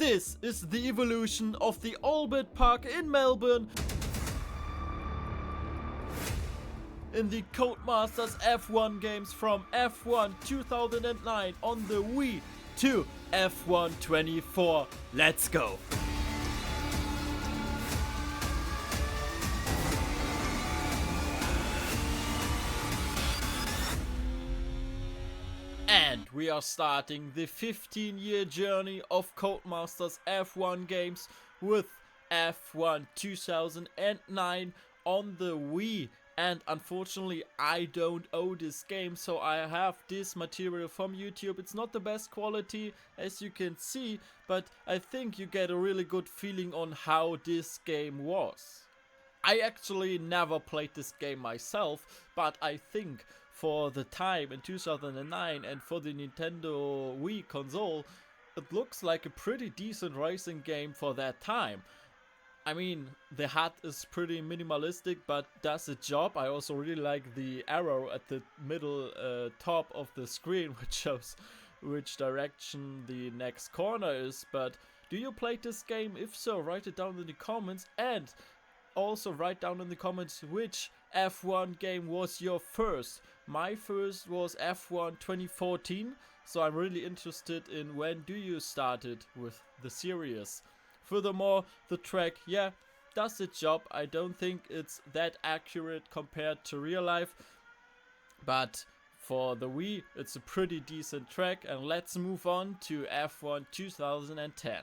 This is the evolution of the Albert Park in Melbourne in the Codemasters F1 games from F1 2009 on the Wii to F1 24. Let's go! And we are starting the 15-year journey of Codemasters F1 games with F1 2009 on the Wii. And unfortunately I don't own this game, so I have this material from YouTube. It's not the best quality as you can see, but I think you get a really good feeling on how this game was. I actually never played this game myself, but I think for the time in 2009 and for the Nintendo Wii console, it looks like a pretty decent racing game for that time. I mean, the HUD is pretty minimalistic, but does the job. I also really like the arrow at the middle top of the screen, which shows which direction the next corner is. But do you play this game? If so, write it down in the comments, and also write down in the comments which F1 game was your first. My first was F1 2014, so I'm really interested in when do you started with the series. Furthermore, the track, yeah, does the job. I don't think it's that accurate compared to real life, but for the Wii, it's a pretty decent track. And let's move on to F1 2010.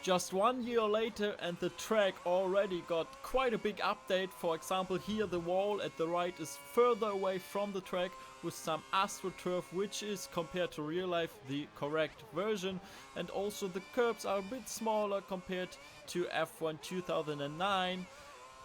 Just 1 year later and the track already got quite a big update. For example, here the wall at the right is further away from the track with some AstroTurf, which is compared to real life the correct version. And also the curbs are a bit smaller compared to F1 2009.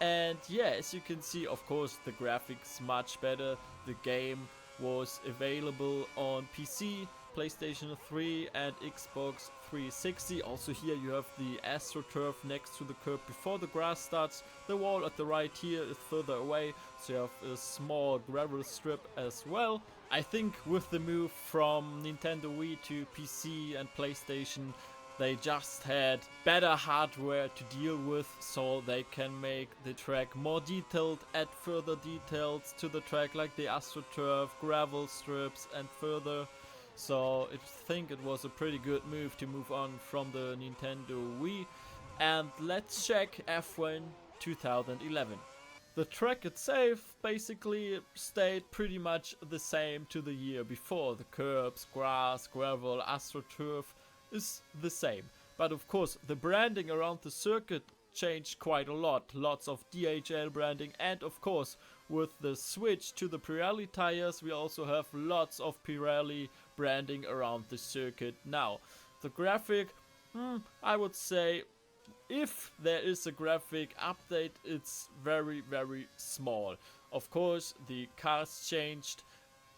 And yeah, as you can see, of course the graphics much better. The game was available on PC, PlayStation 3 and Xbox 360. Also here you have the AstroTurf next to the curb before the grass starts. The wall at the right here is further away, so you have a small gravel strip as well. I think with the move from Nintendo Wii to PC and PlayStation, they just had better hardware to deal with, so they can make the track more detailed, add further details to the track like the AstroTurf, gravel strips and further. So I think it was a pretty good move to move on from the Nintendo Wii. And let's check F1 2011. The track itself basically stayed pretty much the same to the year before. The curbs, grass, gravel, AstroTurf is the same. But of course the branding around the circuit changed quite a lot. Lots of DHL branding, and of course with the switch to the Pirelli tires we also have lots of Pirelli branding around the circuit now. The graphic, I would say if there is a graphic update, it's very small. Of course the cars changed,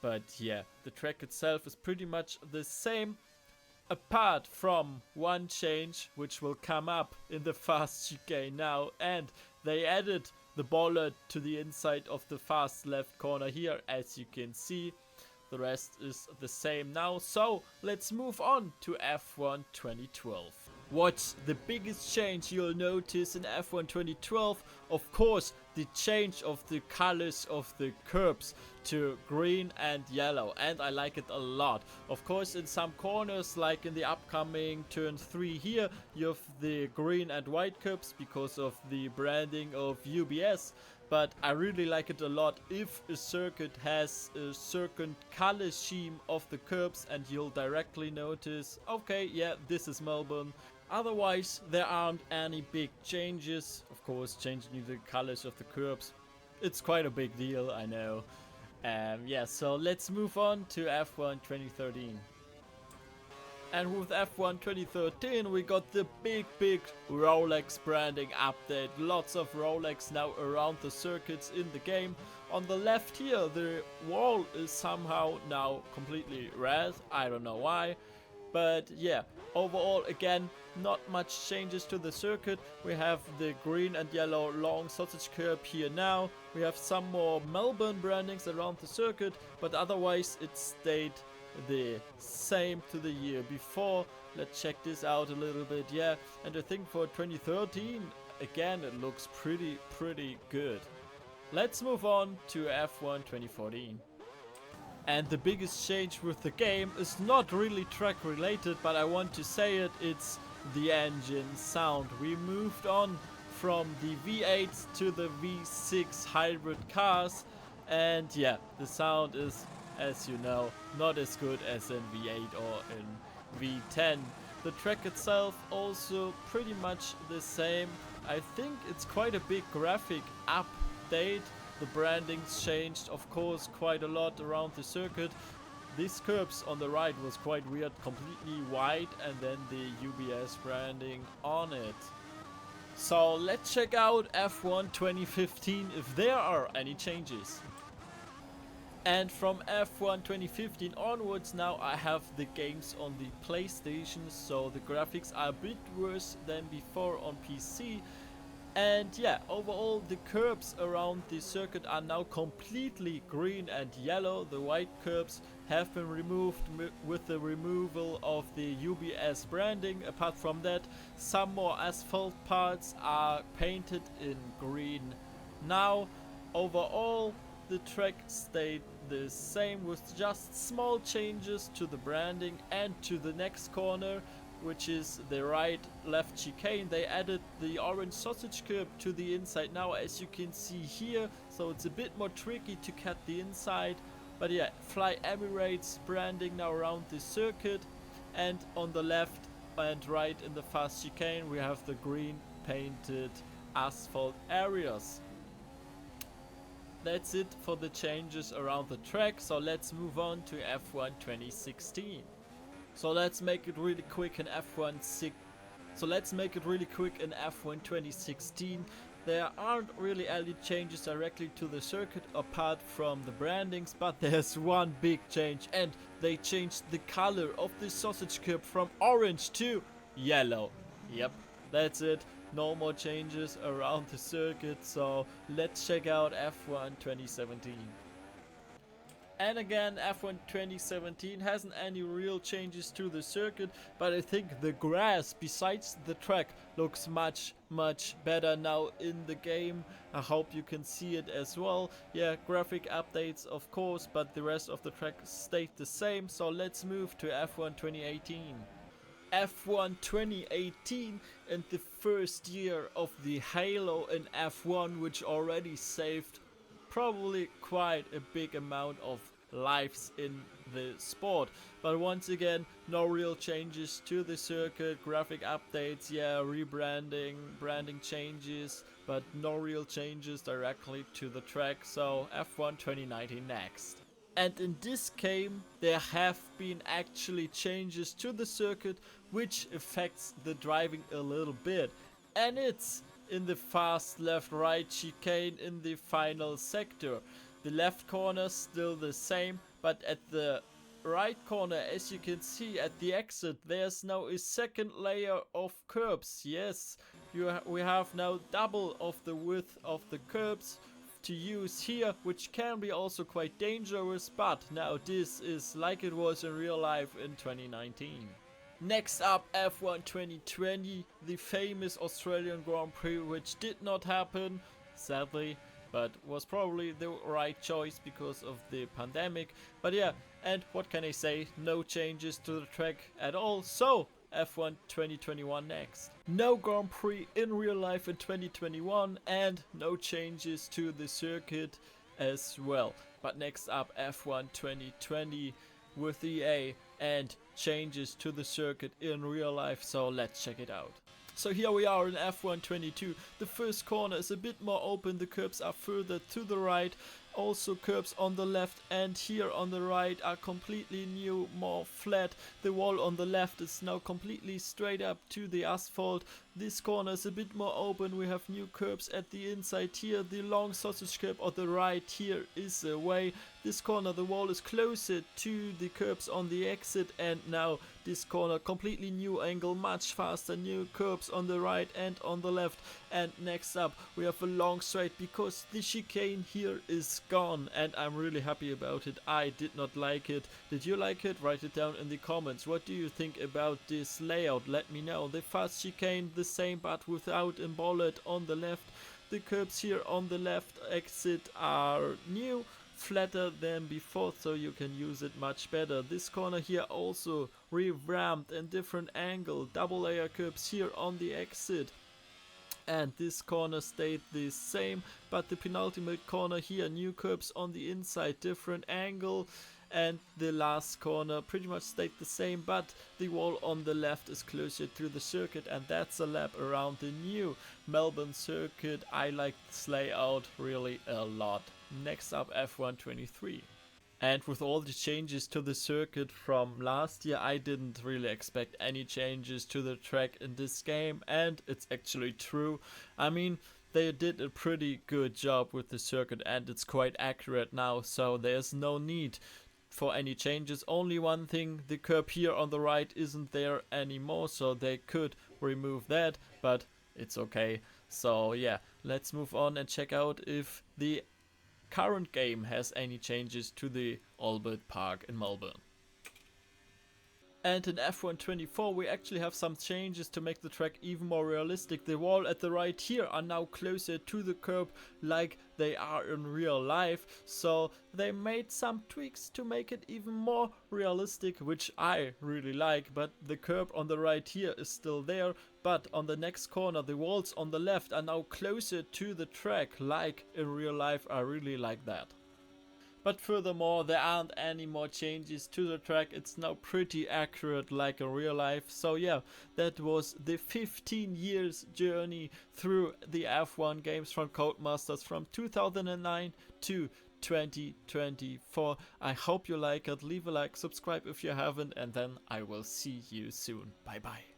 but yeah, the track itself is pretty much the same, apart from one change which will come up in the fast chicane now, and they added the bollard to the inside of the fast left corner here, as you can see. The rest is the same now, so let's move on to F1 2012. What's the biggest change you'll notice in F1 2012? Of course, the change of the colors of the curbs to green and yellow, and I like it a lot. Of course, in some corners, like in the upcoming turn 3 here, you have the green and white curbs because of the branding of UBS. But I really like it a lot if a circuit has a certain color scheme of the curbs, and you'll directly notice, okay, yeah, this is Melbourne. Otherwise, there aren't any big changes. Of course, changing the colors of the curbs, it's quite a big deal, I know. Yeah, so let's move on to F1 2013. And with F1 2013 we got the big Rolex branding update. Lots of Rolex now around the circuits in the game. On the left here the wall is somehow now completely red, I don't know why. But yeah, overall again not much changes to the circuit. We have the green and yellow long sausage curb here now. We have some more Melbourne brandings around the circuit, but otherwise it stayed the same to the year before. Let's check this out a little bit. Yeah, and I think for 2013 again it looks pretty good. Let's move on to F1 2014. And the biggest change with the game is not really track related, but I want to say it, it's the engine sound. We moved on from the V8s to the V6 hybrid cars, and yeah, the sound is, as you know, not as good as in V8 or in V10. The track itself also pretty much the same. I think it's quite a big graphic update. The branding's changed, of course, quite a lot around the circuit. These curbs on the right was quite weird, completely white, and then the UBS branding on it. So let's check out F1 2015 if there are any changes. And from F1 2015 onwards, now I have the games on the PlayStation, so the graphics are a bit worse than before on PC. And yeah, overall the curbs around the circuit are now completely green and yellow. The white curbs have been removed with the removal of the UBS branding. Apart from that, some more asphalt parts are painted in green. Now, overall, the track stayed the same with just small changes to the branding and to the next corner, which is the right left chicane. They added the orange sausage curb to the inside now, as you can see here, so it's a bit more tricky to cut the inside. But yeah, Fly Emirates branding now around the circuit, and on the left and right in the fast chicane we have the green painted asphalt areas. That's it for the changes around the track, so let's move on to F1 2016. So let's make it really quick in F1 2016. There aren't really any changes directly to the circuit apart from the brandings, but there's one big change, and they changed the color of the sausage curb from orange to yellow. Yep, that's it. No more changes around the circuit, so let's check out F1 2017. And again, F1 2017 hasn't any real changes to the circuit, but I think the grass besides the track looks much better now in the game. I hope you can see it as well. Yeah, graphic updates of course, but the rest of the track stayed the same. So let's move to F1 2018. F1 2018 and the first year of the Halo in F1, which already saved probably quite a big amount of lives in the sport. But once again, no real changes to the circuit, graphic updates, yeah, rebranding, branding changes, but no real changes directly to the track. So F1 2019 next. And in this game there have been actually changes to the circuit which affects the driving a little bit, and it's in the fast left-right chicane in the final sector. The left corner still the same, but at the right corner, as you can see at the exit, there's now a second layer of curbs. Yes, we have now double of the width of the curbs to use here, which can be also quite dangerous, but now this is like it was in real life in 2019. Next up, F1 2020, the famous Australian Grand Prix, which did not happen, sadly, but was probably the right choice because of the pandemic. But yeah, and what can I say, no changes to the track at all, so F1 2021 next. No Grand Prix in real life in 2021 and no changes to the circuit as well. But next up, F1 2020 with EA and changes to the circuit in real life, so let's check it out. So here we are in F1 22. The first corner is a bit more open, the curbs are further to the right, also curbs on the left and here on the right are completely new, more flat. The wall on the left is now completely straight up to the asphalt. This corner is a bit more open, we have new curbs at the inside here. The long sausage curb on the right here is away. This corner, the wall is closer to the curbs on the exit, and now this corner, completely new angle, much faster, new curbs on the right and on the left. And next up we have a long straight because the chicane here is gone, and I'm really happy about it. I did not like it. Did you like it? Write it down in the comments. What do you think about this layout? Let me know. The fast chicane the same but without a bullet on the left. The curbs here on the left exit are new, flatter than before, so you can use it much better. This corner here also revamped and different angle, double layer curbs here on the exit. And this corner stayed the same, but the penultimate corner here, new curbs on the inside, different angle. And the last corner pretty much stayed the same, but the wall on the left is closer to the circuit, and that's a lap around the new Melbourne circuit. I like this layout really a lot. Next up, F123. And with all the changes to the circuit from last year, I didn't really expect any changes to the track in this game, and it's actually true. I mean, they did a pretty good job with the circuit and it's quite accurate now, so there's no need for any changes. Only one thing, the curb here on the right isn't there anymore, so they could remove that, but it's okay. So yeah, let's move on and check out if the current game has any changes to the Albert Park in Melbourne. And in F124 we actually have some changes to make the track even more realistic. The wall at the right here are now closer to the curb like they are in real life. So they made some tweaks to make it even more realistic, which I really like. But the curb on the right here is still there. But on the next corner the walls on the left are now closer to the track like in real life. I really like that. But furthermore, there aren't any more changes to the track. It's now pretty accurate like in real life. So yeah, that was the 15 years journey through the F1 games from Codemasters from 2009 to 2024. I hope you like it. Leave a like, subscribe if you haven't, and then I will see you soon. Bye bye.